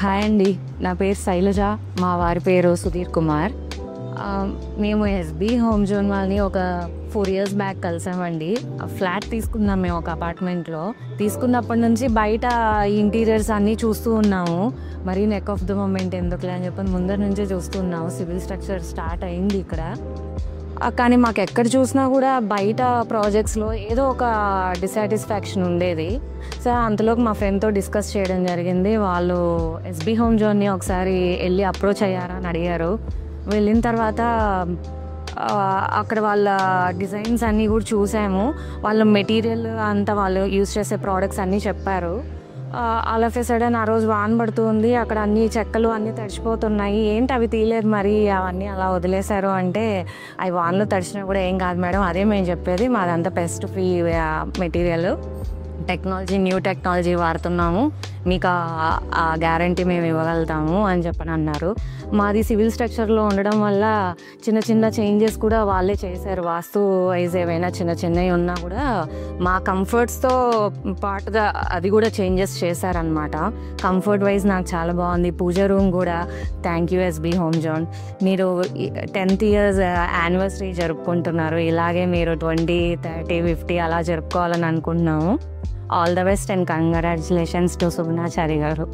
Hi అండి. నా పేరు శైలజ. మా వారి పేరు సుధీర్ కుమార్. మేము ఎస్బీ హోమ్ జోన్ వాళ్ళని ఒక 4 years బ్యాక్ కలిసామండి. ఫ్లాట్ తీసుకున్నాం మేము ఒక అపార్ట్మెంట్లో. తీసుకున్నప్పటి నుంచి బయట ఇంటీరియర్స్ అన్నీ చూస్తూ ఉన్నాము. మరీ నెక్ ఆఫ్ ద మూమెంట్ ఎందుకులే అని చెప్పని ముందర నుంచే చూస్తూ ఉన్నాము. సివిల్ స్ట్రక్చర్ స్టార్ట్ అయింది ఇక్కడ. కానీ మాకు ఎక్కడ చూసినా కూడా బయట ప్రాజెక్ట్స్లో ఏదో ఒక డిసాటిస్ఫాక్షన్ ఉండేది. సో అంతలోకి మా ఫ్రెండ్తో డిస్కస్ చేయడం జరిగింది. వాళ్ళు ఎస్బీ హోమ్ జోన్ని ఒకసారి వెళ్ళి అప్రోచ్ అయ్యారా అని అడిగారు. వెళ్ళిన తర్వాత అక్కడ వాళ్ళ డిజైన్స్ అన్నీ కూడా చూసాము. వాళ్ళ మెటీరియల్ అంతా వాళ్ళు యూజ్ చేసే ప్రోడక్ట్స్ అన్నీ చెప్పారు. ఆల్ ఆఫ్ ఎ సడన్ ఆ రోజు వాన పడుతుంది. అక్కడ అన్ని చెక్కలు అన్నీ తడిచిపోతున్నాయి. ఏంటి అవి తీయలేదు మరి, అవన్నీ అలా వదిలేశారు అంటే, అవి వానలో తడిచినా కూడా ఏం కాదు మేడం, అదే మేము చెప్పేది, మాదంతా pest free material, new technology వాడుతున్నాము, మీకు ఆ గ్యారంటీ మేము ఇవ్వగలుగుతాము అని చెప్పని అన్నారు. మాది సివిల్ స్ట్రక్చర్లో ఉండడం వల్ల చిన్న చిన్న చేంజెస్ కూడా వాళ్ళే చేశారు. వాస్తు వైజ్ ఏవైనా చిన్న చిన్నవి ఉన్నా కూడా మా కంఫర్ట్స్తో పాటుగా అది కూడా చేంజెస్ చేశారనమాట. కంఫర్ట్ వైజ్ నాకు చాలా బాగుంది. పూజ రూమ్ కూడా thank you SB home zone. మీరు 10th years యానివర్సరీ జరుపుకుంటున్నారు. ఇలాగే మీరు 20, 30, 50 అలా జరుపుకోవాలని అనుకుంటున్నాము. All the best and congratulations to Sugunachari గారు.